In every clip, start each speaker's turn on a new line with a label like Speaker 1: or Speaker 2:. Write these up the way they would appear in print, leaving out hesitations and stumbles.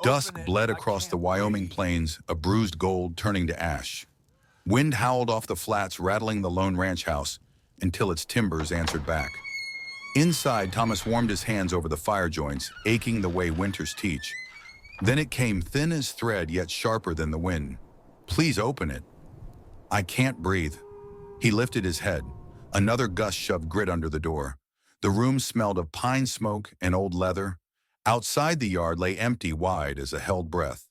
Speaker 1: Dusk
Speaker 2: Open it.
Speaker 1: bled
Speaker 2: I
Speaker 1: across the
Speaker 2: can't
Speaker 1: Wyoming
Speaker 2: breathe.
Speaker 1: plains, a bruised gold turning to ash. Wind howled off the flats, rattling the lone ranch house until its timbers answered back. Inside, Thomas warmed his hands over the fire joints, aching the way winters teach. Then it came, thin as thread, yet sharper than the wind. "Please open it." "I can't breathe." He lifted his head. Another gust shoved grit under the door. The room smelled of pine smoke and old leather. Outside, the yard lay empty, wide as a held breath.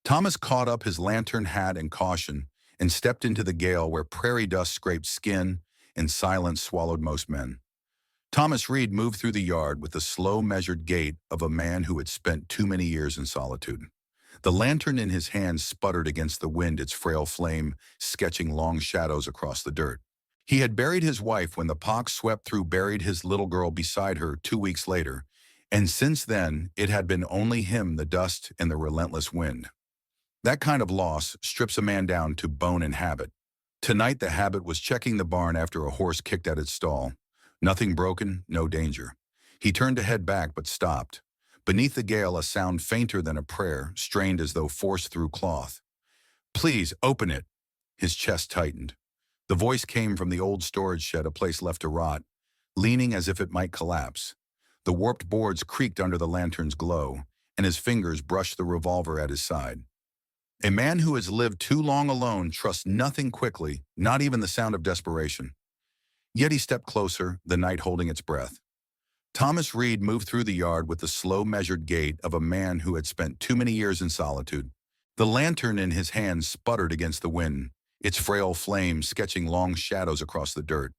Speaker 1: Thomas caught up his lantern, hat, and caution and stepped into the gale where prairie dust scraped skin and silence swallowed most men. Thomas Reed moved through the yard with the slow, measured gait of a man who had spent too many years in solitude. The lantern in his hand sputtered against the wind, its frail flame sketching long shadows across the dirt. He had buried his wife when the pox swept through, buried his little girl beside her 2 weeks later, and since then it had been only him, the dust, and the relentless wind. That kind of loss strips a man down to bone and habit. Tonight the habit was checking the barn after a horse kicked at its stall. Nothing broken, no danger. He turned to head back, but stopped. Beneath the gale, a sound fainter than a prayer, strained as though forced through cloth. "Please, open it." His chest tightened. The voice came from the old storage shed, a place left to rot, leaning as if it might collapse. The warped boards creaked under the lantern's glow, and his fingers brushed the revolver at his side. A man who has lived too long alone trusts nothing quickly, not even the sound of desperation. Yet he stepped closer, the night holding its breath. Thomas Reed moved through the yard with the slow, measured gait of a man who had spent too many years in solitude. The lantern in his hand sputtered against the wind, its frail flame sketching long shadows across the dirt.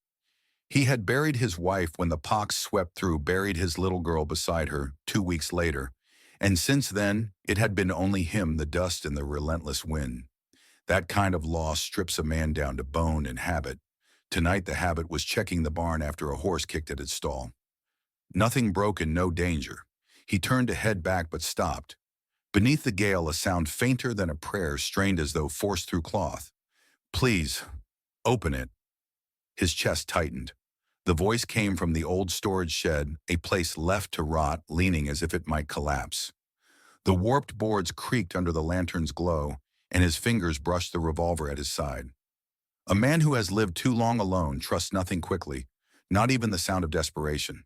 Speaker 1: He had buried his wife when the pox swept through, buried his little girl beside her 2 weeks later, and since then it had been only him, the dust, and the relentless wind. That kind of loss strips a man down to bone and habit. Tonight the habit was checking the barn after a horse kicked at its stall. Nothing broken, no danger. He turned to head back, but stopped. Beneath the gale, a sound fainter than a prayer, strained as though forced through cloth. "Please, open it." His chest tightened. The voice came from the old storage shed, a place left to rot, leaning as if it might collapse. The warped boards creaked under the lantern's glow, and his fingers brushed the revolver at his side. A man who has lived too long alone trusts nothing quickly, not even the sound of desperation.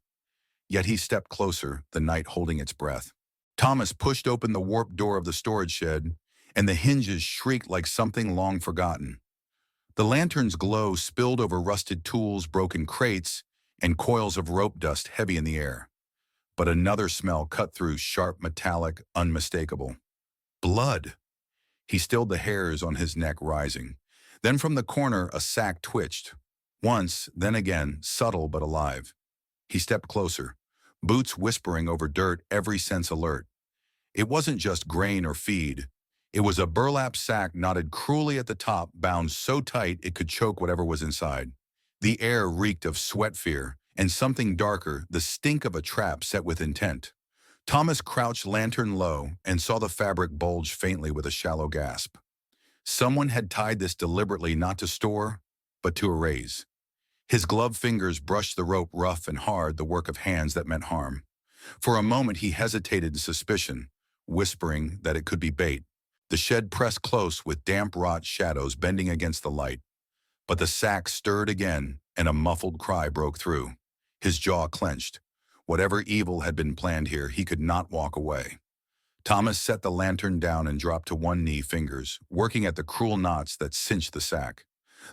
Speaker 1: Yet he stepped closer, the night holding its breath. Thomas pushed open the warped door of the storage shed, and the hinges shrieked like something long forgotten. The lantern's glow spilled over rusted tools, broken crates, and coils of rope dust heavy in the air. But another smell cut through, sharp, metallic, unmistakable. Blood. He stilled the hairs on his neck rising. Then from the corner, a sack twitched. Once, then again, subtle but alive. He stepped closer, boots whispering over dirt, every sense alert. It wasn't just grain or feed. It was a burlap sack knotted cruelly at the top, bound so tight it could choke whatever was inside. The air reeked of sweat, fear, and something darker, the stink of a trap set with intent. Thomas crouched, lantern low, and saw the fabric bulge faintly with a shallow gasp. Someone had tied this deliberately, not to store, but to erase. His gloved fingers brushed the rope, rough and hard, the work of hands that meant harm. For a moment he hesitated in suspicion, whispering that it could be bait. The shed pressed close with damp rot shadows bending against the light. But the sack stirred again, and a muffled cry broke through. His jaw clenched. Whatever evil had been planned here, he could not walk away. Thomas set the lantern down and dropped to one knee, fingers working at the cruel knots that cinched the sack.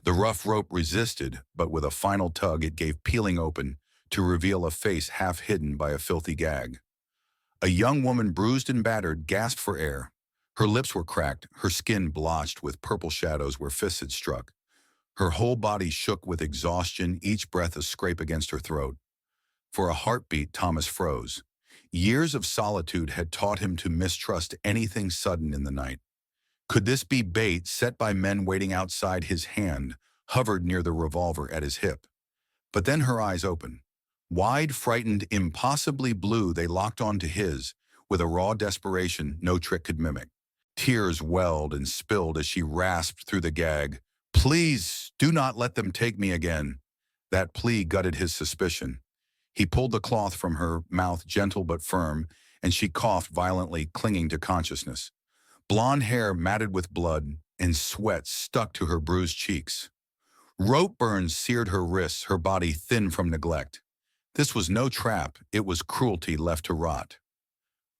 Speaker 1: The rough rope resisted, but with a final tug it gave, peeling open, to reveal a face half hidden by a filthy gag. A young woman, bruised and battered, gasped for air. Her lips were cracked, her skin blotched with purple shadows where fists had struck. Her whole body shook with exhaustion, each breath a scrape against her throat. For a heartbeat, Thomas froze. Years of solitude had taught him to mistrust anything sudden in the night. Could this be bait set by men waiting outside? His hand hovered near the revolver at his hip. But then her eyes opened. Wide, frightened, impossibly blue, they locked onto his, with a raw desperation no trick could mimic. Tears welled and spilled as she rasped through the gag. "Please, do not let them take me again." That plea gutted his suspicion. He pulled the cloth from her, mouth gentle but firm, and she coughed violently, clinging to consciousness. Blonde hair matted with blood and sweat stuck to her bruised cheeks. Rope burns seared her wrists, her body thin from neglect. This was no trap, it was cruelty left to rot.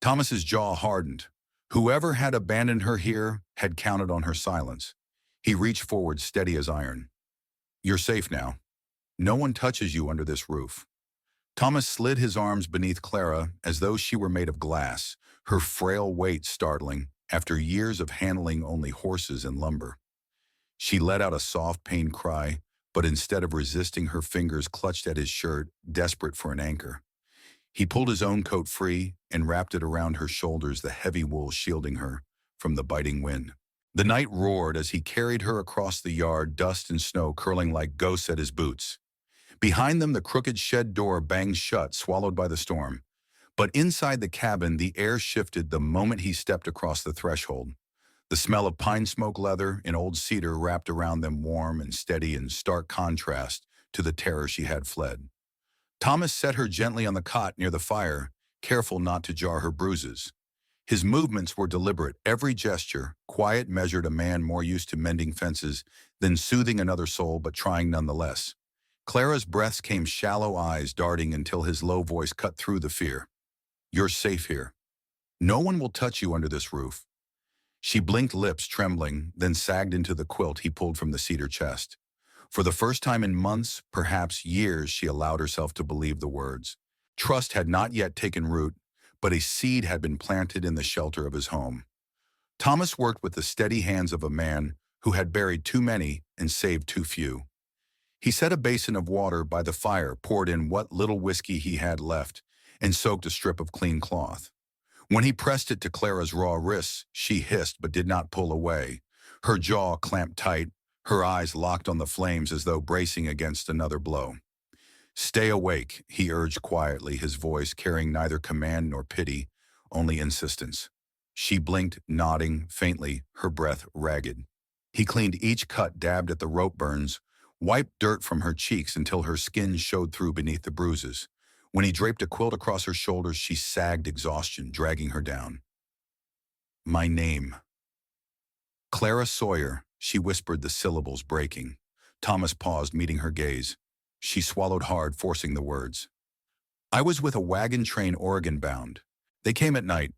Speaker 1: Thomas's jaw hardened. Whoever had abandoned her here had counted on her silence. He reached forward, steady as iron. You're safe now. No one touches you under this roof. Thomas slid his arms beneath Clara as though she were made of glass, her frail weight startling after years of handling only horses and lumber. She let out a soft, pained cry, but instead of resisting, her fingers clutched at his shirt, desperate for an anchor. He pulled his own coat free and wrapped it around her shoulders, the heavy wool shielding her from the biting wind. The night roared as he carried her across the yard, dust and snow curling like ghosts at his boots. Behind them, the crooked shed door banged shut, swallowed by the storm. But inside the cabin, the air shifted the moment he stepped across the threshold. The smell of pine smoke, leather, and old cedar wrapped around them, warm and steady in stark contrast to the terror she had fled. Thomas set her gently on the cot near the fire, careful not to jar her bruises. His movements were deliberate, every gesture, quiet, measured, a man more used to mending fences than soothing another soul, but trying nonetheless. Clara's breaths came, shallow eyes darting until his low voice cut through the fear. You're safe here. No one will touch you under this roof. She blinked, lips trembling, then sagged into the quilt he pulled from the cedar chest. For the first time in months, perhaps years, she allowed herself to believe the words. Trust had not yet taken root, but a seed had been planted in the shelter of his home. Thomas worked with the steady hands of a man who had buried too many and saved too few. He set a basin of water by the fire, poured in what little whiskey he had left, and soaked a strip of clean cloth. When he pressed it to Clara's raw wrists, she hissed but did not pull away. Her jaw clamped tight, her eyes locked on the flames as though bracing against another blow. Stay awake, he urged quietly, his voice carrying neither command nor pity, only insistence. She blinked, nodding faintly, her breath ragged. He cleaned each cut, dabbed at the rope burns, wiped dirt from her cheeks until her skin showed through beneath the bruises. When he draped a quilt across her shoulders, she sagged, exhaustion dragging her down. My name. Clara Sawyer, she whispered, the syllables breaking. Thomas paused, meeting her gaze. She swallowed hard, forcing the words. I was with a wagon train, Oregon bound. They came at night.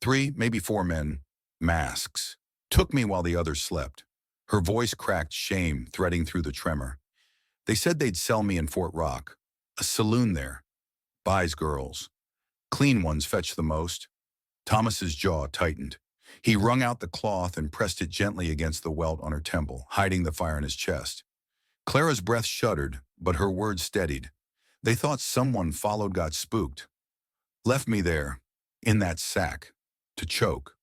Speaker 1: 3, maybe 4 men, masks. Took me while the others slept. Her voice cracked, shame threading through the tremor. They said they'd sell me in Fort Rock. A saloon there. Buys girls. Clean ones fetch the most. Thomas's jaw tightened. He wrung out the cloth and pressed it gently against the welt on her temple, hiding the fire in his chest. Clara's breath shuddered, but her words steadied. They thought someone followed, got spooked. Left me there, in that sack, to choke.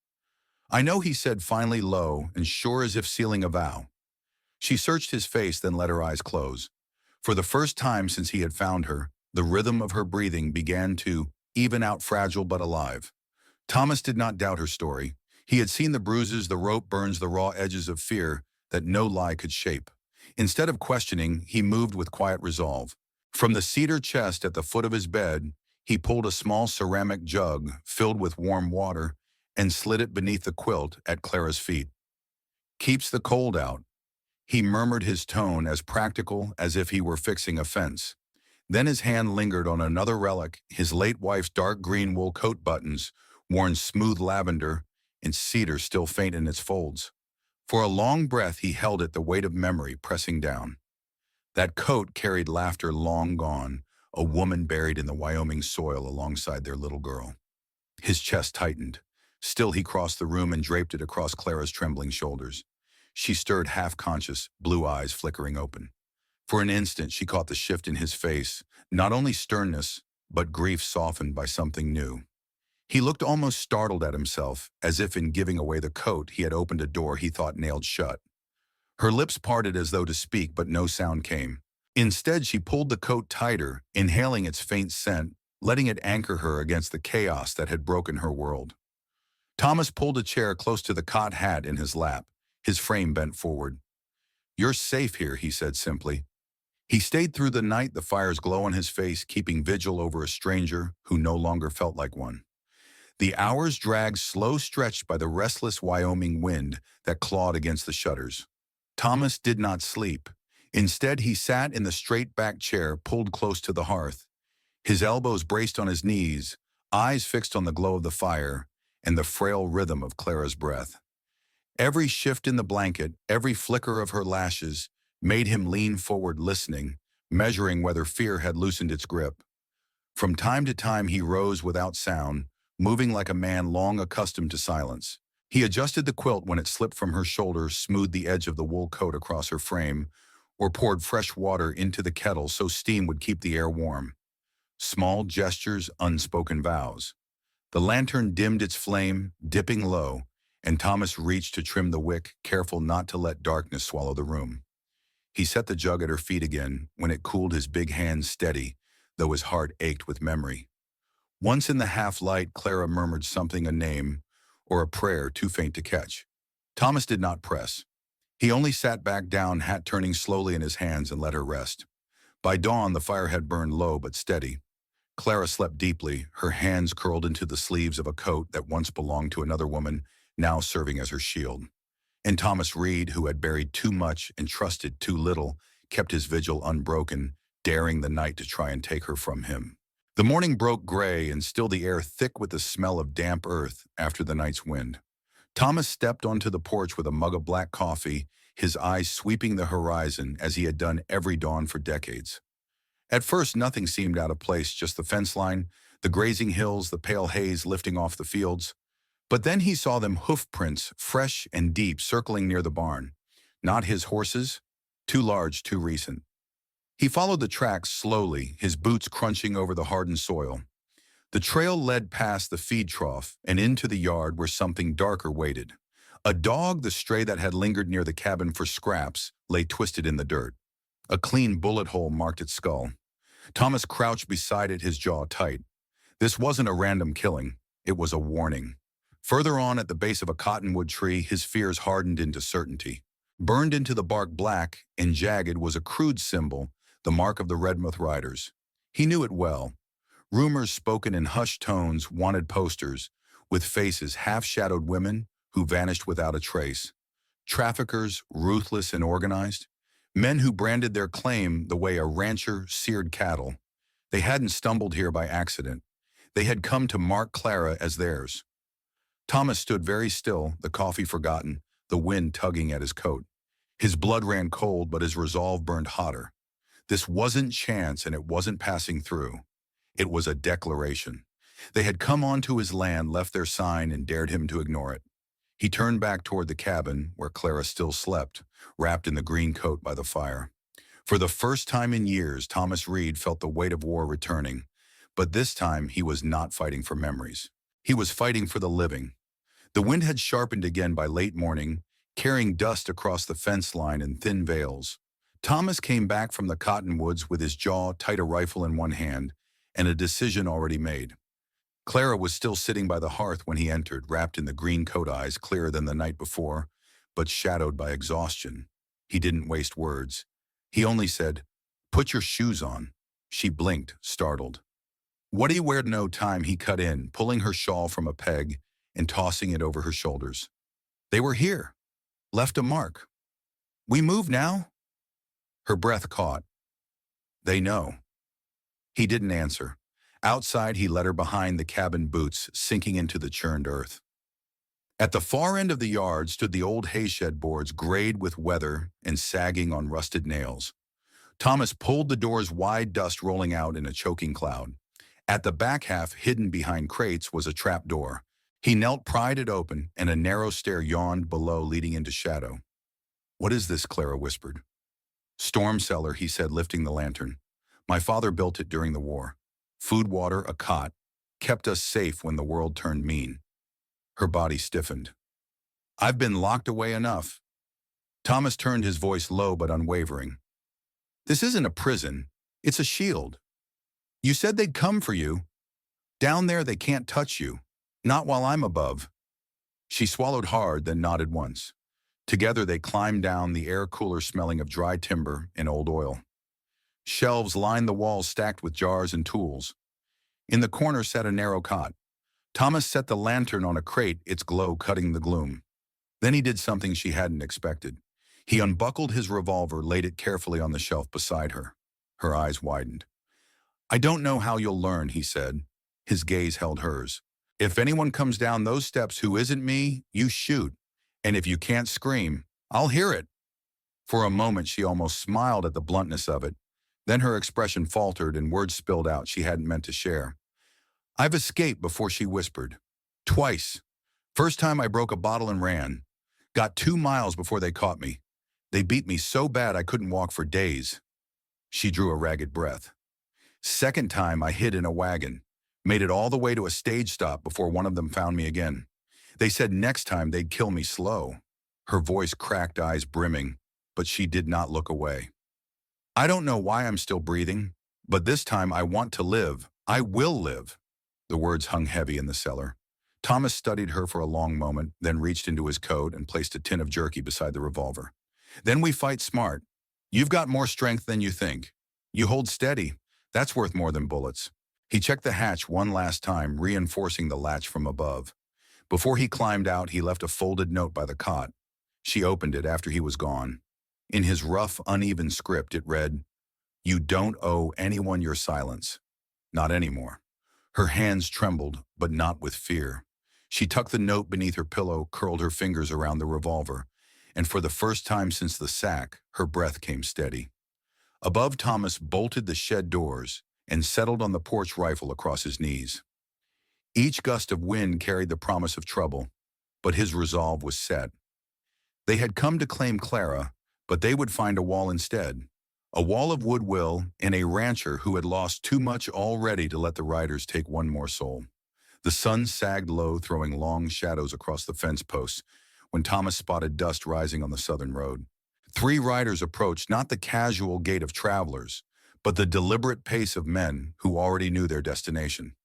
Speaker 1: I know, he said finally, low and sure as if sealing a vow. She searched his face, then let her eyes close. For the first time since he had found her, the rhythm of her breathing began to even out, fragile but alive. Thomas did not doubt her story. He had seen the bruises, the rope burns, the raw edges of fear that no lie could shape. Instead of questioning, he moved with quiet resolve. From the cedar chest at the foot of his bed, he pulled a small ceramic jug filled with warm water and slid it beneath the quilt at Clara's feet. Keeps the cold out, he murmured, his tone as practical as if he were fixing a fence. Then his hand lingered on another relic, his late wife's dark green wool coat buttons, worn smooth lavender and cedar still faint in its folds. For a long breath he held it, the weight of memory pressing down. That coat carried laughter long gone, a woman buried in the Wyoming soil alongside their little girl. His chest tightened. Still he crossed the room and draped it across Clara's trembling shoulders. She stirred, half-conscious, blue eyes flickering open. For an instant she caught the shift in his face, not only sternness, but grief softened by something new. He looked almost startled at himself, as if in giving away the coat he had opened a door he thought nailed shut. Her lips parted as though to speak, but no sound came. Instead, she pulled the coat tighter, inhaling its faint scent, letting it anchor her against the chaos that had broken her world. Thomas pulled a chair close to the cot, hat in his lap, his frame bent forward. You're safe here, he said simply. He stayed through the night, the fire's glow on his face, keeping vigil over a stranger who no longer felt like one. The hours dragged slow stretched by the restless Wyoming wind that clawed against the shutters. Thomas did not sleep. Instead, he sat in the straight-back chair pulled close to the hearth, his elbows braced on his knees, eyes fixed on the glow of the fire and the frail rhythm of Clara's breath. Every shift in the blanket, every flicker of her lashes, made him lean forward listening, measuring whether fear had loosened its grip. From time to time he rose without sound, moving like a man long accustomed to silence. He adjusted the quilt when it slipped from her shoulders, smoothed the edge of the wool coat across her frame, or poured fresh water into the kettle so steam would keep the air warm. Small gestures, unspoken vows. The lantern dimmed its flame, dipping low, and Thomas reached to trim the wick, careful not to let darkness swallow the room. He set the jug at her feet again when it cooled his big hands steady, though his heart ached with memory. Once in the half-light, Clara murmured something, a name, or a prayer too faint to catch. Thomas did not press. He only sat back down, hat turning slowly in his hands, and let her rest. By dawn, the fire had burned low but steady. Clara slept deeply, her hands curled into the sleeves of a coat that once belonged to another woman, now serving as her shield. And Thomas Reed, who had buried too much and trusted too little, kept his vigil unbroken, daring the night to try and take her from him. The morning broke gray, and still the air thick with the smell of damp earth after the night's wind. Thomas stepped onto the porch with a mug of black coffee, his eyes sweeping the horizon as he had done every dawn for decades. At first, nothing seemed out of place, just the fence line, the grazing hills, the pale haze lifting off the fields. But then he saw them hoof prints, fresh and deep, circling near the barn. Not his horses, too large, too recent. He followed the tracks slowly, his boots crunching over the hardened soil. The trail led past the feed trough and into the yard where something darker waited. A dog, the stray that had lingered near the cabin for scraps, lay twisted in the dirt. A clean bullet hole marked its skull. Thomas crouched beside it, his jaw tight. This wasn't a random killing. It was a warning. Further on, at the base of a cottonwood tree, his fears hardened into certainty. Burned into the bark black and jagged was a crude symbol, the mark of the Redmouth riders. He knew it well. Rumors spoken in hushed tones wanted posters, with faces half-shadowed women who vanished without a trace. Traffickers, ruthless and organized. Men who branded their claim the way a rancher seared cattle. They hadn't stumbled here by accident. They had come to mark Clara as theirs. Thomas stood very still, the coffee forgotten, the wind tugging at his coat. His blood ran cold, but his resolve burned hotter. This wasn't chance, and it wasn't passing through. It was a declaration. They had come onto his land, left their sign, and dared him to ignore it. He turned back toward the cabin, where Clara still slept, wrapped in the green coat by the fire. For the first time in years, Thomas Reed felt the weight of war returning. But this time, he was not fighting for memories. He was fighting for the living. The wind had sharpened again by late morning, carrying dust across the fence line in thin veils. Thomas came back from the cottonwoods with his jaw tight, a rifle in one hand, and a decision already made. Clara was still sitting by the hearth when he entered, wrapped in the green coat, eyes clearer than the night before, but shadowed by exhaustion. He didn't waste words. He only said, "Put your shoes on." She blinked, startled. "What do you wear?" No time, he cut in, pulling her shawl from a peg and tossing it over her shoulders. "They were here. Left a mark. We move now?" Her breath caught. "They know." He didn't answer. Outside, he led her behind the cabin boots, sinking into the churned earth. At the far end of the yard stood the old hayshed boards, grayed with weather and sagging on rusted nails. Thomas pulled the doors wide, dust rolling out in a choking cloud. At the back half, hidden behind crates, was a trap door. He knelt, pried it open, and a narrow stair yawned below, leading into shadow. "What is this?" Clara whispered. "Storm cellar," he said, lifting the lantern. "My father built it during the war. Food, water, a cot. Kept us safe when the world turned mean." Her body stiffened. "I've been locked away enough." Thomas turned, his voice low but unwavering. "This isn't a prison. It's a shield. You said they'd come for you. Down there they can't touch you. Not while I'm above." She swallowed hard, then nodded once. Together they climbed down, the air cooler smelling of dry timber and old oil. Shelves lined the walls, stacked with jars and tools. In the corner sat a narrow cot. Thomas set the lantern on a crate, its glow cutting the gloom. Then he did something she hadn't expected. He unbuckled his revolver, laid it carefully on the shelf beside her. Her eyes widened. "I don't know how you'll learn," he said. His gaze held hers. "If anyone comes down those steps who isn't me, you shoot. And if you can't scream, I'll hear it." For a moment, she almost smiled at the bluntness of it. Then her expression faltered and words spilled out she hadn't meant to share. "I've escaped," before she whispered. "Twice. First time I broke a bottle and ran. Got 2 miles before they caught me. They beat me so bad I couldn't walk for days." She drew a ragged breath. "Second time I hid in a wagon. Made it all the way to a stage stop before one of them found me again. They said next time they'd kill me slow." Her voice cracked, eyes brimming, but she did not look away. "I don't know why I'm still breathing, but this time I want to live. I will live." The words hung heavy in the cellar. Thomas studied her for a long moment, then reached into his coat and placed a tin of jerky beside the revolver. "Then we fight smart. You've got more strength than you think. You hold steady. That's worth more than bullets." He checked the hatch one last time, reinforcing the latch from above. Before he climbed out, he left a folded note by the cot. She opened it after he was gone. In his rough, uneven script, it read, "You don't owe anyone your silence. Not anymore." Her hands trembled, but not with fear. She tucked the note beneath her pillow, curled her fingers around the revolver, and for the first time since the sack, her breath came steady. Above, Thomas bolted the shed doors and settled on the porch rifle across his knees. Each gust of wind carried the promise of trouble, but his resolve was set. They had come to claim Clara, but they would find a wall instead. A wall of woodwill and a rancher who had lost too much already to let the riders take one more soul. The sun sagged low, throwing long shadows across the fence posts, when Thomas spotted dust rising on the southern road. 3 riders approached, not the casual gait of travelers, but the deliberate pace of men who already knew their destination.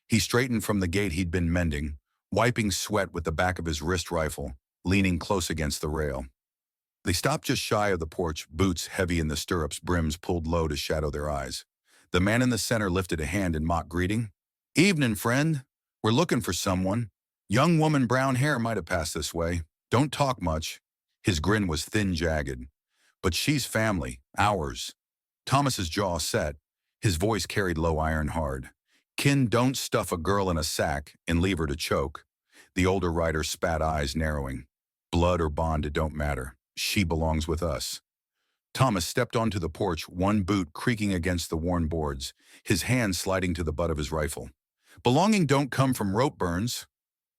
Speaker 1: He straightened from the gait he'd been mending, wiping sweat with the back of his wrist rifle, leaning close against the rail. They stopped just shy of the porch, boots heavy in the stirrups, brims pulled low to shadow their eyes. The man in the center lifted a hand in mock greeting. "Evening, friend. We're looking for someone. Young woman, brown hair, might have passed this way. Don't talk much." His grin was thin, jagged. "But she's family, ours." Thomas's jaw set. His voice carried low, iron hard. "Kin don't stuff a girl in a sack and leave her to choke." The older rider spat, eyes narrowing. "Blood or bond, it don't matter. She belongs with us." Thomas stepped onto the porch, one boot creaking against the worn boards, his hand sliding to the butt of his rifle. "Belonging don't come from rope burns."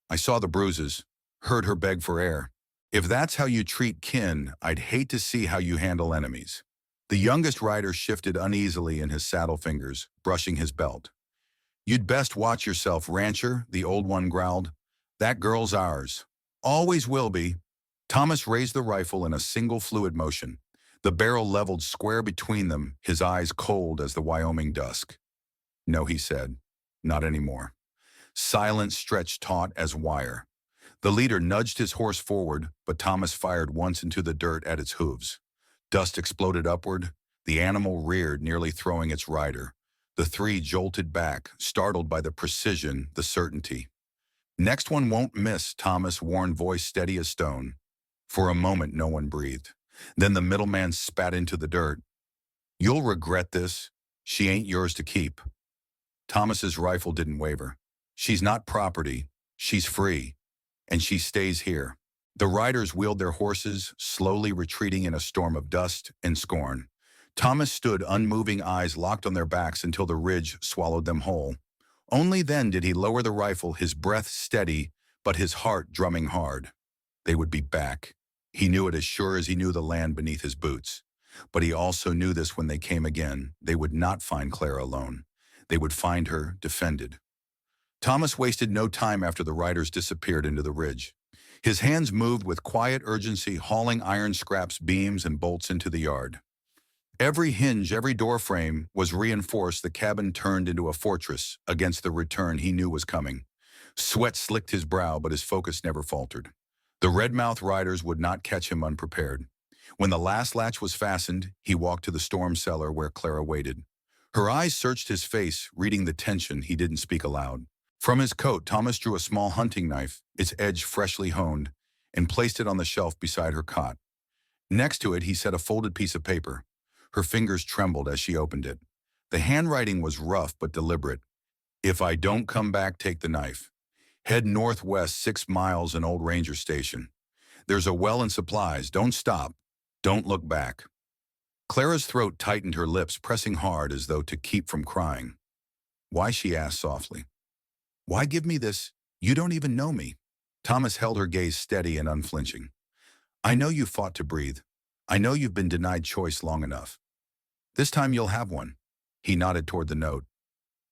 Speaker 1: "I saw the bruises, heard her beg for air. If that's how you treat kin, I'd hate to see how you handle enemies." The youngest rider shifted uneasily in his saddle fingers, brushing his belt. "You'd best watch yourself, rancher," the old one growled. "That girl's ours. Always will be." Thomas raised the rifle in a single fluid motion, the barrel leveled square between them, his eyes cold as the Wyoming dusk. "No," he said, "not anymore." Silence stretched taut as wire. The leader nudged his horse forward, but Thomas fired once into the dirt at its hooves. Dust exploded upward. The animal reared, nearly throwing its rider. The 3 jolted back, startled by the precision, the certainty. "Next one won't miss," Thomas warned, voice steady as stone. For a moment, no one breathed. Then the middleman spat into the dirt. "You'll regret this. She ain't yours to keep." Thomas's rifle didn't waver. "She's not property. She's free. And she stays here." The riders wheeled their horses, slowly retreating in a storm of dust and scorn. Thomas stood, unmoving, eyes locked on their backs until the ridge swallowed them whole. Only then did he lower the rifle, his breath steady, but his heart drumming hard. They would be back. He knew it as sure as he knew the land beneath his boots. But he also knew this: when they came again, they would not find Clara alone. They would find her defended. Thomas wasted no time after the riders disappeared into the ridge. His hands moved with quiet urgency, hauling iron scraps, beams, and bolts into the yard. Every hinge, every door frame was reinforced, the cabin turned into a fortress against the return he knew was coming. Sweat slicked his brow, but his focus never faltered. The red-mouthed riders would not catch him unprepared. When the last latch was fastened, he walked to the storm cellar where Clara waited. Her eyes searched his face, reading the tension. He didn't speak aloud. From his coat, Thomas drew a small hunting knife, its edge freshly honed, and placed it on the shelf beside her cot. Next to it, he set a folded piece of paper. Her fingers trembled as she opened it. The handwriting was rough but deliberate. "If I don't come back, take the knife. Head northwest 6 miles an old ranger station. There's a well and supplies. Don't stop. Don't look back." Clara's throat tightened, her lips pressing hard as though to keep from crying. "Why?" she asked softly. "Why give me this? You don't even know me." Thomas held her gaze steady and unflinching. "I know you fought to breathe. I know you've been denied choice long enough. This time you'll have one." He nodded toward the note.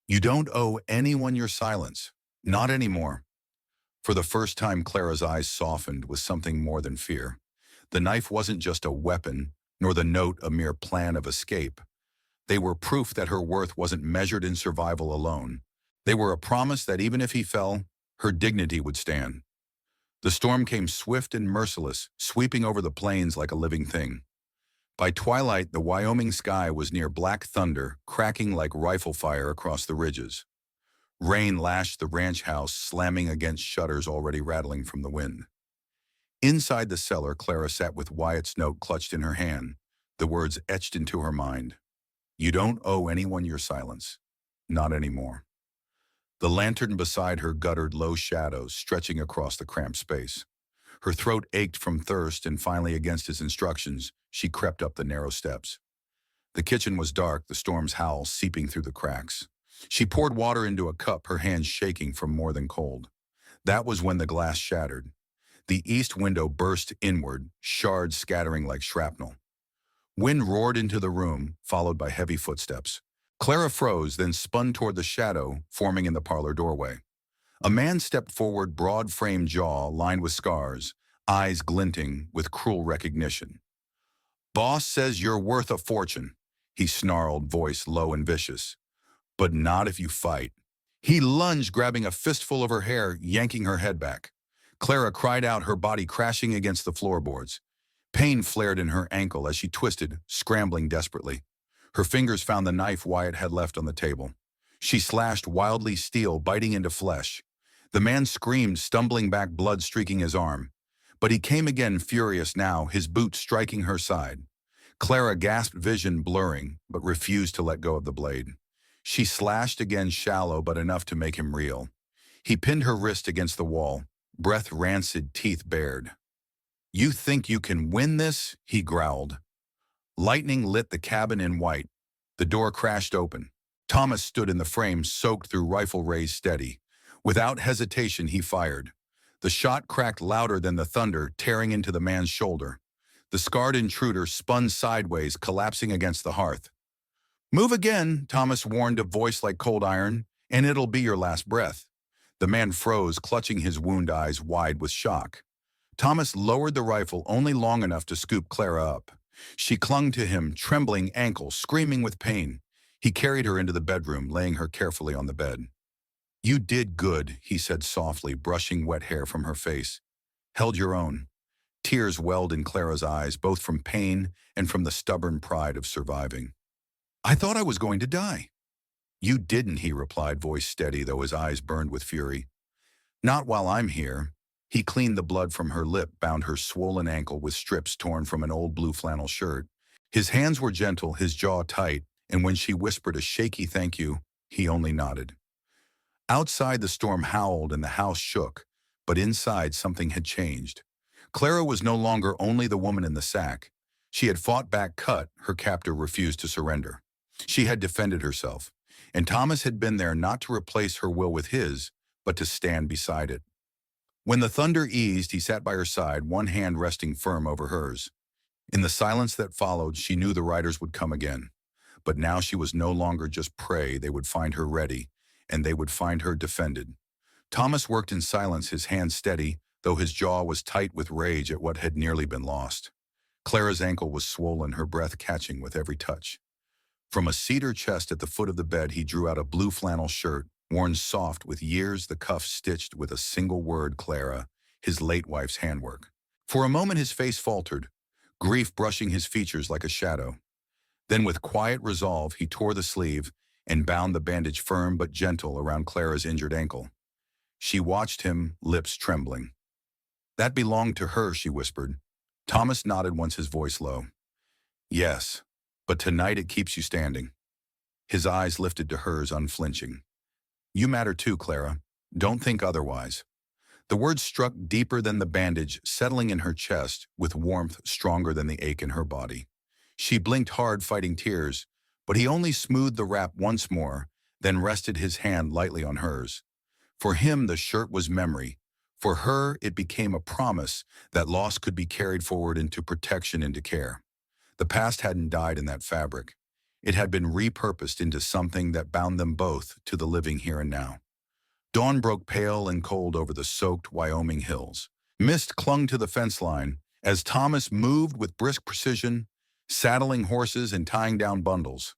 Speaker 1: "You don't owe anyone your silence. Not anymore." For the first time, Clara's eyes softened with something more than fear. The knife wasn't just a weapon, nor the note a mere plan of escape. They were proof that her worth wasn't measured in survival alone. They were a promise that even if he fell, her dignity would stand. The storm came swift and merciless, sweeping over the plains like a living thing. By twilight, the Wyoming sky was near black thunder, cracking like rifle fire across the ridges. Rain lashed the ranch house, slamming against shutters already rattling from the wind. Inside the cellar, Clara sat with Wyatt's note clutched in her hand, the words etched into her mind. "You don't owe anyone your silence. Not anymore." The lantern beside her guttered low shadows, stretching across the cramped space. Her throat ached from thirst, and finally, against his instructions, she crept up the narrow steps. The kitchen was dark, the storm's howl seeping through the cracks. She poured water into a cup, her hands shaking from more than cold. That was when the glass shattered. The east window burst inward, shards scattering like shrapnel. Wind roared into the room, followed by heavy footsteps. Clara froze, then spun toward the shadow forming in the parlor doorway. A man stepped forward, broad-framed jaw lined with scars, eyes glinting with cruel recognition. "Boss says you're worth a fortune," he snarled, voice low and vicious. "But not if you fight." He lunged, grabbing a fistful of her hair, yanking her head back. Clara cried out, her body crashing against the floorboards. Pain flared in her ankle as she twisted, scrambling desperately. Her fingers found the knife Wyatt had left on the table. She slashed wildly, steel biting into flesh. The man screamed, stumbling back, blood streaking his arm. But he came again, furious now, his boot striking her side. Clara gasped, vision blurring, but refused to let go of the blade. She slashed again, shallow but enough to make him reel. He pinned her wrist against the wall, breath rancid, teeth bared. "You think you can win this?" he growled. Lightning lit the cabin in white. The door crashed open. Thomas stood in the frame, soaked through, rifle raised steady. Without hesitation, he fired. The shot cracked louder than the thunder, tearing into the man's shoulder. The scarred intruder spun sideways, collapsing against the hearth. "Move again," Thomas warned, a voice like cold iron, "and it'll be your last breath." The man froze, clutching his wound, eyes wide with shock. Thomas lowered the rifle only long enough to scoop Clara up. She clung to him, trembling ankle, screaming with pain. He carried her into the bedroom, laying her carefully on the bed. "You did good," he said softly, brushing wet hair from her face. "Held your own." Tears welled in Clara's eyes, both from pain and from the stubborn pride of surviving. "I thought I was going to die." "You didn't," he replied, voice steady, though his eyes burned with fury. "Not while I'm here." He cleaned the blood from her lip, bound her swollen ankle with strips torn from an old blue flannel shirt. His hands were gentle, his jaw tight, and when she whispered a shaky thank you, he only nodded. Outside, the storm howled and the house shook, but inside something had changed. Clara was no longer only the woman in the sack. She had fought back, cut, her captor refused to surrender. She had defended herself, and Thomas had been there not to replace her will with his, but to stand beside it. When the thunder eased, he sat by her side, one hand resting firm over hers. In the silence that followed, she knew the riders would come again. But now she was no longer just prey. They would find her ready, and they would find her defended. Thomas worked in silence, his hands steady, though his jaw was tight with rage at what had nearly been lost. Clara's ankle was swollen, her breath catching with every touch. From a cedar chest at the foot of the bed, he drew out a blue flannel shirt, worn soft with years, the cuff stitched with a single word, Clara, his late wife's handwork. For a moment his face faltered, grief brushing his features like a shadow. Then with quiet resolve he tore the sleeve and bound the bandage firm but gentle around Clara's injured ankle. She watched him, lips trembling. That belonged to her, she whispered. Thomas nodded once, his voice low. Yes, but tonight it keeps you standing. His eyes lifted to hers, unflinching. You matter too, Clara. Don't think otherwise. The words struck deeper than the bandage, settling in her chest with warmth stronger than the ache in her body. She blinked hard, fighting tears, but he only smoothed the wrap once more, then rested his hand lightly on hers. For him, the shirt was memory. For her, it became a promise that loss could be carried forward into protection, into care. The past hadn't died in that fabric. It had been repurposed into something that bound them both to the living here and now. Dawn broke pale and cold over the soaked Wyoming hills. Mist clung to the fence line as Thomas moved with brisk precision, saddling horses and tying down bundles.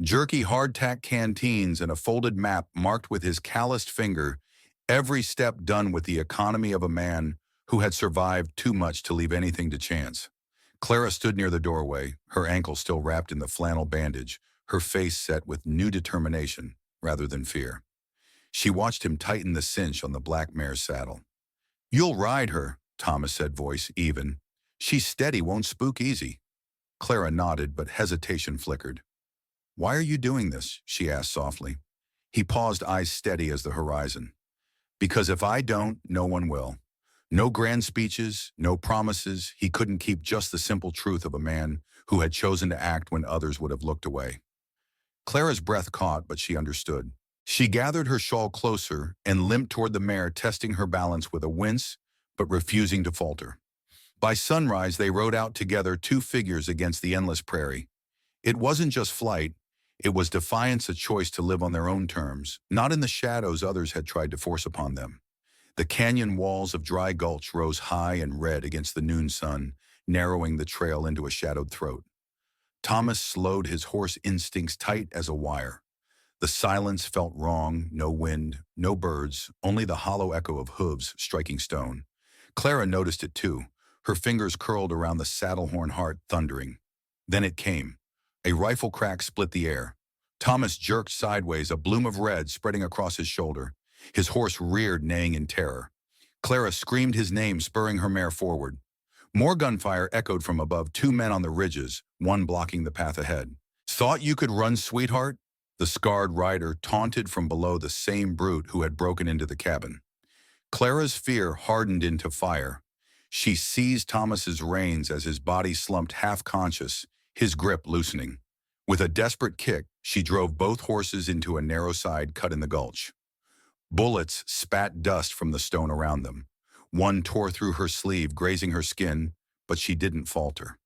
Speaker 1: Jerky hardtack canteens and a folded map marked with his calloused finger, every step done with the economy of a man who had survived too much to leave anything to chance. Clara stood near the doorway, her ankle still wrapped in the flannel bandage, her face set with new determination rather than fear. She watched him tighten the cinch on the black mare's saddle. You'll ride her, Thomas said, voice even. She's steady, won't spook easy. Clara nodded, but hesitation flickered. Why are you doing this? She asked softly. He paused, eyes steady as the horizon. Because if I don't, no one will. No grand speeches, no promises. He couldn't keep just the simple truth of a man who had chosen to act when others would have looked away. Clara's breath caught, but she understood. She gathered her shawl closer and limped toward the mare, testing her balance with a wince, but refusing to falter. By sunrise, they rode out together, two figures against the endless prairie. It wasn't just flight. It was defiance, a choice to live on their own terms, not in the shadows others had tried to force upon them. The canyon walls of Dry Gulch rose high and red against the noon sun, narrowing the trail into a shadowed throat. Thomas slowed, his horse instincts tight as a wire. The silence felt wrong, no wind, no birds, only the hollow echo of hooves striking stone. Clara noticed it too, her fingers curled around the saddle horn, heart thundering. Then it came. A rifle crack split the air. Thomas jerked sideways, a bloom of red spreading across his shoulder. His horse reared, neighing in terror. Clara screamed his name, spurring her mare forward. More gunfire echoed from above, two men on the ridges, one blocking the path ahead. Thought you could run, sweetheart? The scarred rider taunted from below, the same brute who had broken into the cabin. Clara's fear hardened into fire. She seized Thomas's reins as his body slumped half-conscious, his grip loosening. With a desperate kick, she drove both horses into a narrow side cut in the gulch. Bullets spat dust from the stone around them. One tore through her sleeve, grazing her skin, but she didn't falter.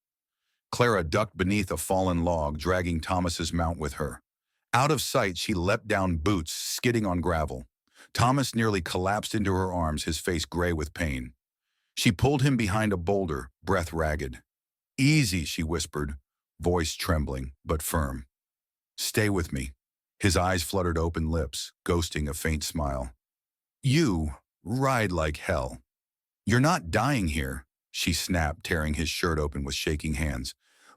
Speaker 1: Clara ducked beneath a fallen log, dragging Thomas's mount with her. Out of sight, she leapt down, boots skidding on gravel. Thomas nearly collapsed into her arms, his face gray with pain. She pulled him behind a boulder, breath ragged. Easy, she whispered, voice trembling, but firm. Stay with me. His eyes fluttered, open lips, ghosting a faint smile. You ride like hell. You're not dying here, she snapped, tearing his shirt open with shaking hands.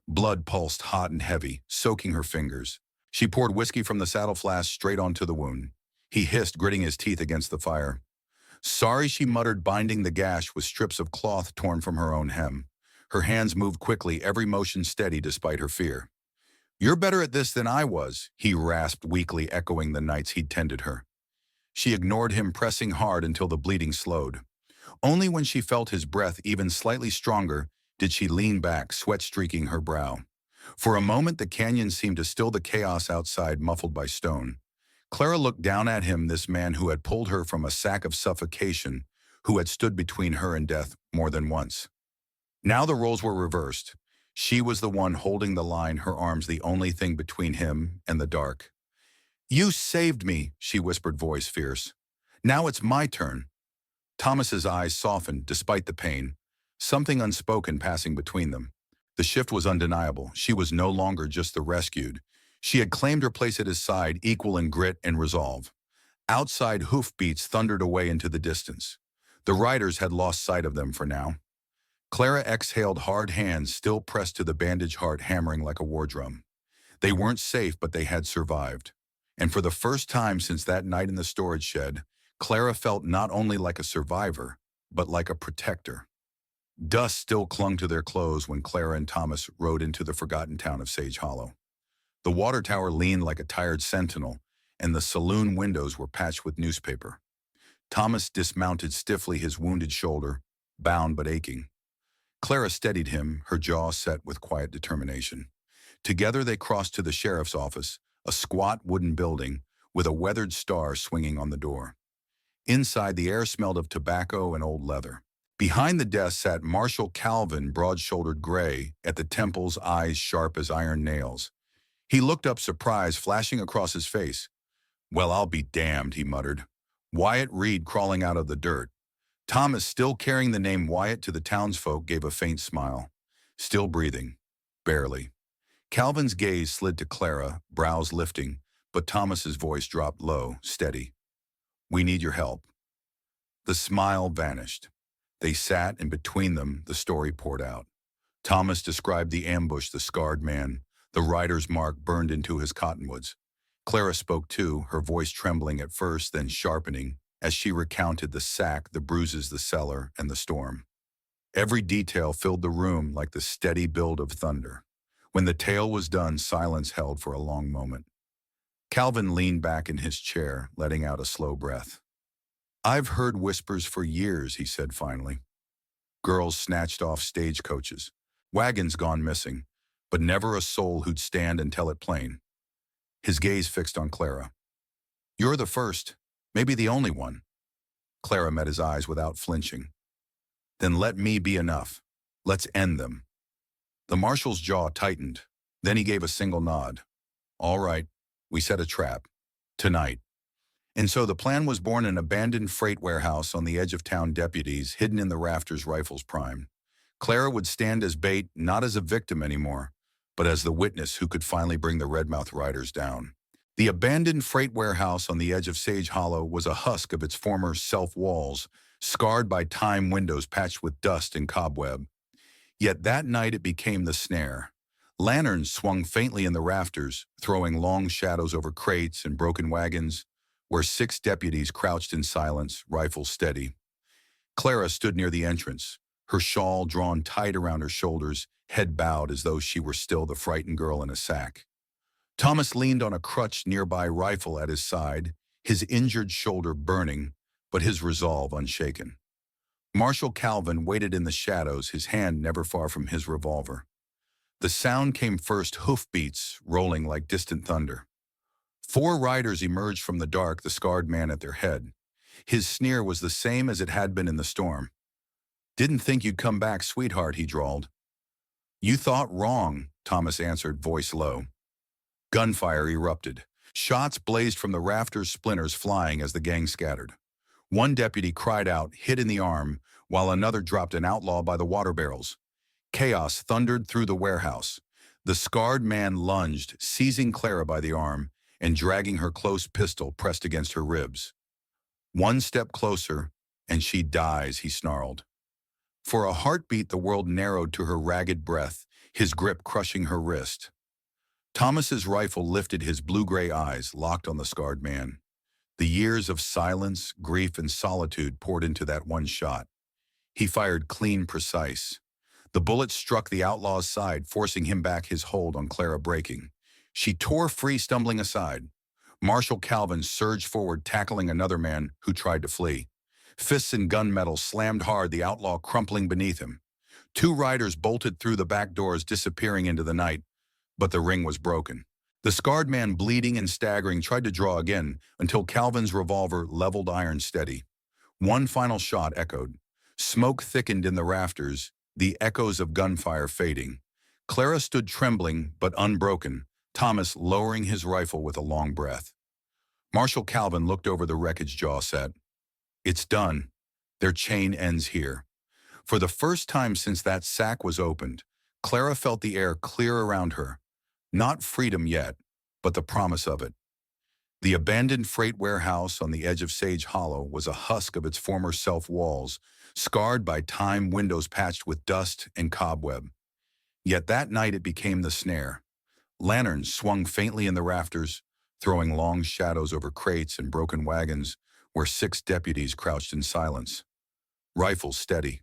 Speaker 1: Blood pulsed hot and heavy, soaking her fingers. She poured whiskey from the saddle flask straight onto the wound. He hissed, gritting his teeth against the fire. Sorry, she muttered, binding the gash with strips of cloth torn from her own hem. Her hands moved quickly, every motion steady despite her fear. You're better at this than I was, he rasped weakly, echoing the nights he'd tended her. She ignored him, pressing hard until the bleeding slowed. Only when she felt his breath even slightly stronger did she lean back, sweat streaking her brow. For a moment, the canyon seemed to still the chaos outside, muffled by stone. Clara looked down at him, this man who had pulled her from a sack of suffocation, who had stood between her and death more than once. Now the roles were reversed. She was the one holding the line, her arms the only thing between him and the dark. You saved me, she whispered, voice fierce. Now it's my turn. Thomas's eyes softened despite the pain, something unspoken passing between them. The shift was undeniable. She was no longer just the rescued. She had claimed her place at his side, equal in grit and resolve. Outside, hoofbeats thundered away into the distance. The riders had lost sight of them for now. Clara exhaled, hard hands still pressed to the bandage, heart hammering like a war drum. They weren't safe, but they had survived. And for the first time since that night in the storage shed, Clara felt not only like a survivor, but like a protector. Dust still clung to their clothes when Clara and Thomas rode into the forgotten town of Sage Hollow. The water tower leaned like a tired sentinel, and the saloon windows were patched with newspaper. Thomas dismounted stiffly, his wounded shoulder, bound but aching. Clara steadied him, her jaw set with quiet determination. Together they crossed to the sheriff's office, a squat wooden building with a weathered star swinging on the door. Inside, the air smelled of tobacco and old leather. Behind the desk sat Marshal Calvin, broad-shouldered gray, at the temples, eyes sharp as iron nails. He looked up, surprise flashing across his face. "Well, I'll be damned," he muttered. Wyatt Reed crawling out of the dirt. Thomas, still carrying the name Wyatt to the townsfolk, gave a faint smile. Still breathing. Barely. Calvin's gaze slid to Clara, brows lifting, but Thomas's voice dropped low, steady. "We need your help." The smile vanished. They sat, and between them, the story poured out. Thomas described the ambush, the scarred man, the rider's mark burned into his cottonwoods. Clara spoke too, her voice trembling at first, then sharpening, as she recounted the sack, the bruises, the cellar, and the storm. Every detail filled the room like the steady build of thunder. When the tale was done, silence held for a long moment. Calvin leaned back in his chair, letting out a slow breath. "I've heard whispers for years," he said finally. Girls snatched off stagecoaches, wagons gone missing, but never a soul who'd stand and tell it plain. His gaze fixed on Clara. "You're the first, maybe the only one." Clara met his eyes without flinching. "Then let me be enough. Let's end them." The marshal's jaw tightened. Then he gave a single nod. "All right, we set a trap. Tonight." And so the plan was born: an abandoned freight warehouse on the edge of town, deputies hidden in the rafters, rifles primed. Clara would stand as bait, not as a victim anymore, but as the witness who could finally bring the Redmouth riders down. The abandoned freight warehouse on the edge of Sage Hollow was a husk of its former self-walls, scarred by time, windows patched with dust and cobweb. Yet that night it became the snare. Lanterns swung faintly in the rafters, throwing long shadows over crates and broken wagons, where 6 deputies crouched in silence, rifles steady. Clara stood near the entrance, her shawl drawn tight around her shoulders, head bowed as though she were still the frightened girl in a sack. Thomas leaned on a crutch nearby, rifle at his side, his injured shoulder burning, but his resolve unshaken. Marshal Calvin waited in the shadows, his hand never far from his revolver. The sound came first, hoofbeats rolling like distant thunder. 4 riders emerged from the dark, the scarred man at their head. His sneer was the same as it had been in the storm. "Didn't think you'd come back, sweetheart," he drawled. "You thought wrong," Thomas answered, voice low. Gunfire erupted. Shots blazed from the rafters, splinters flying as the gang scattered. One deputy cried out, hit in the arm, while another dropped an outlaw by the water barrels. Chaos thundered through the warehouse. The scarred man lunged, seizing Clara by the arm and dragging her close, pistol pressed against her ribs. "One step closer, and she dies," he snarled. For a heartbeat, the world narrowed to her ragged breath, his grip crushing her wrist. Thomas's rifle lifted, his blue-gray eyes locked on the scarred man. The years of silence, grief, and solitude poured into that one shot. He fired clean, precise. The bullet struck the outlaw's side, forcing him back, his hold on Clara breaking. She tore free, stumbling aside. Marshal Calvin surged forward, tackling another man who tried to flee. Fists and gunmetal slammed hard, the outlaw crumpling beneath him. 2 riders bolted through the back doors, disappearing into the night, but the ring was broken. The scarred man, bleeding and staggering, tried to draw again until Calvin's revolver leveled iron steady. One final shot echoed. Smoke thickened in the rafters, the echoes of gunfire fading. Clara stood trembling but unbroken, Thomas lowering his rifle with a long breath. Marshal Calvin looked over the wreckage, jaw set. "It's done. Their chain ends here." For the first time since that sack was opened, Clara felt the air clear around her. Not freedom yet, but the promise of it. The abandoned freight warehouse on the edge of Sage Hollow was a husk of its former self-walls, scarred by time, windows patched with dust and cobweb. Yet that night it became the snare. Lanterns swung faintly in the rafters, throwing long shadows over crates and broken wagons, where 6 deputies crouched in silence, rifles steady.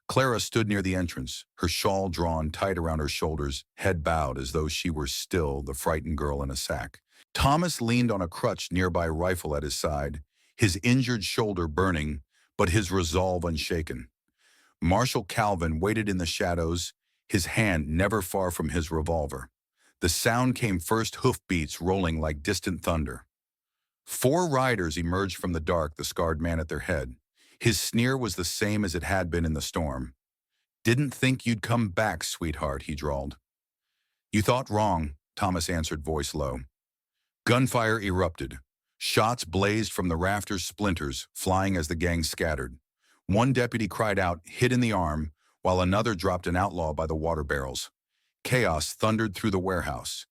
Speaker 1: Clara stood near the entrance, her shawl drawn tight around her shoulders, head bowed as though she were still the frightened girl in a sack. Thomas leaned on a crutch nearby, rifle at his side, his injured shoulder burning, but his resolve unshaken. Marshal Calvin waited in the shadows, his hand never far from his revolver. The sound came first, hoofbeats rolling like distant thunder. 4 riders emerged from the dark, the scarred man at their head. His sneer was the same as it had been in the storm. "Didn't think you'd come back, sweetheart," he drawled. "You thought wrong," Thomas answered, voice low. Gunfire erupted. Shots blazed from the rafters, splinters flying as the gang scattered. One deputy cried out, hit in the arm, while another dropped an outlaw by the water barrels. Chaos thundered through the warehouse.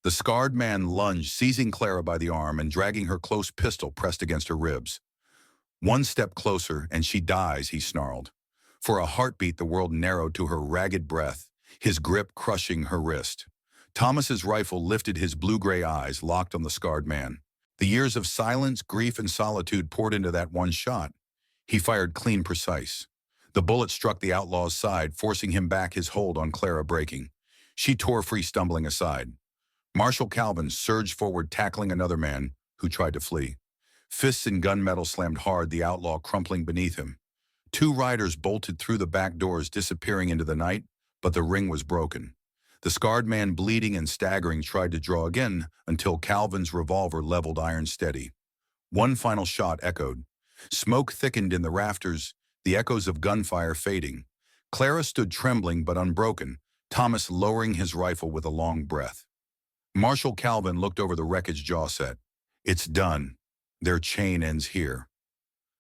Speaker 1: The scarred man lunged, seizing Clara by the arm and dragging her close, pistol pressed against her ribs. "One step closer, and she dies," he snarled. For a heartbeat, the world narrowed to her ragged breath, his grip crushing her wrist. Thomas's rifle lifted, his blue-gray eyes locked on the scarred man. The years of silence, grief, and solitude poured into that one shot. He fired clean, precise. The bullet struck the outlaw's side, forcing him back, his hold on Clara breaking. She tore free, stumbling aside. Marshal Calvin surged forward, tackling another man who tried to flee. Fists and gunmetal slammed hard, the outlaw crumpling beneath him. 2 riders bolted through the back doors, disappearing into the night, but the ring was broken. The scarred man, bleeding and staggering, tried to draw again until Calvin's revolver leveled iron steady. One final shot echoed. Smoke thickened in the rafters, the echoes of gunfire fading. Clara stood trembling but unbroken, Thomas lowering his rifle with a long breath. Marshal Calvin looked over the wreckage, jaw set. "It's done. Their chain ends here."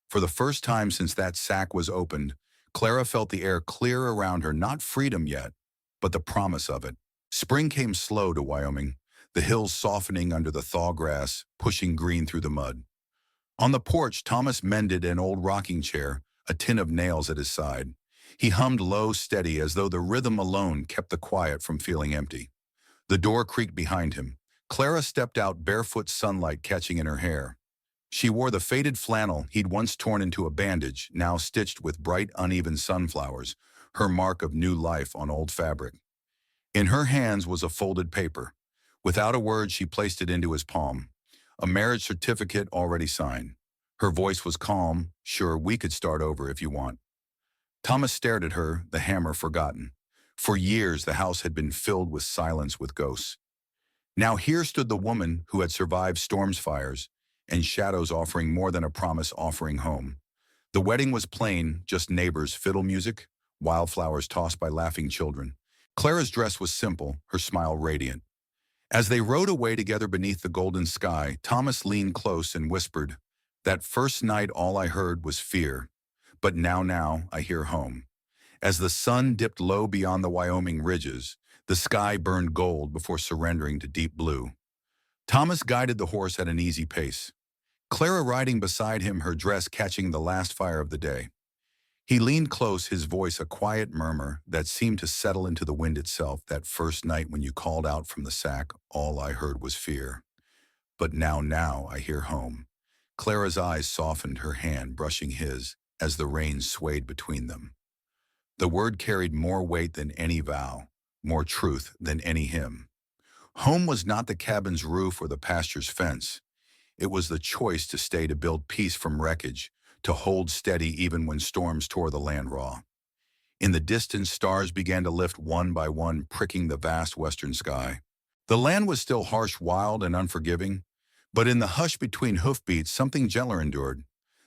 Speaker 1: For the first time since that sack was opened, Clara felt the air clear around her, not freedom yet, but the promise of it. Spring came slow to Wyoming, the hills softening under the thaw grass, pushing green through the mud. On the porch, Thomas mended an old rocking chair, a tin of nails at his side. He hummed low, steady, as though the rhythm alone kept the quiet from feeling empty. The door creaked behind him. Clara stepped out, barefoot, sunlight catching in her hair. She wore the faded flannel he'd once torn into a bandage, now stitched with bright, uneven sunflowers, her mark of new life on old fabric. In her hands was a folded paper. Without a word, she placed it into his palm. A marriage certificate already signed. Her voice was calm. "Sure, we could start over if you want." Thomas stared at her, the hammer forgotten. For years, the house had been filled with silence, with ghosts. Now here stood the woman who had survived storms, fires, and shadows, offering more than a promise, offering home. The wedding was plain, just neighbors, fiddle music, wildflowers tossed by laughing children. Clara's dress was simple, her smile radiant. As they rode away together beneath the golden sky, Thomas leaned close and whispered, "That first night all I heard was fear, but now I hear home." As the sun dipped low beyond the Wyoming ridges, the sky burned gold before surrendering to deep blue. Thomas guided the horse at an easy pace, Clara riding beside him, her dress catching the last fire of the day. He leaned close, his voice a quiet murmur that seemed to settle into the wind itself. "That first night when you called out from the sack, all I heard was fear. But now I hear home." Clara's eyes softened, her hand brushing his as the reins swayed between them. The word carried more weight than any vow, more truth than any hymn. Home was not the cabin's roof or the pasture's fence. It was the choice to stay, to build peace from wreckage, to hold steady even when storms tore the land raw. In the distance, stars began to lift one by one, pricking the vast western sky. The land was still harsh, wild, and unforgiving, but in the hush between hoofbeats, something gentler endured.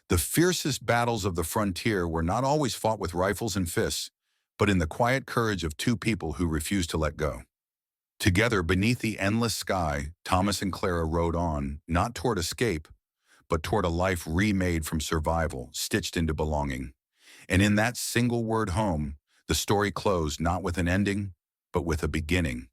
Speaker 1: The fiercest battles of the frontier were not always fought with rifles and fists, but in the quiet courage of 2 people who refused to let go. Together, beneath the endless sky, Thomas and Clara rode on, not toward escape, but toward a life remade from survival, stitched into belonging. And in that single word, home, the story closed not with an ending, but with a beginning.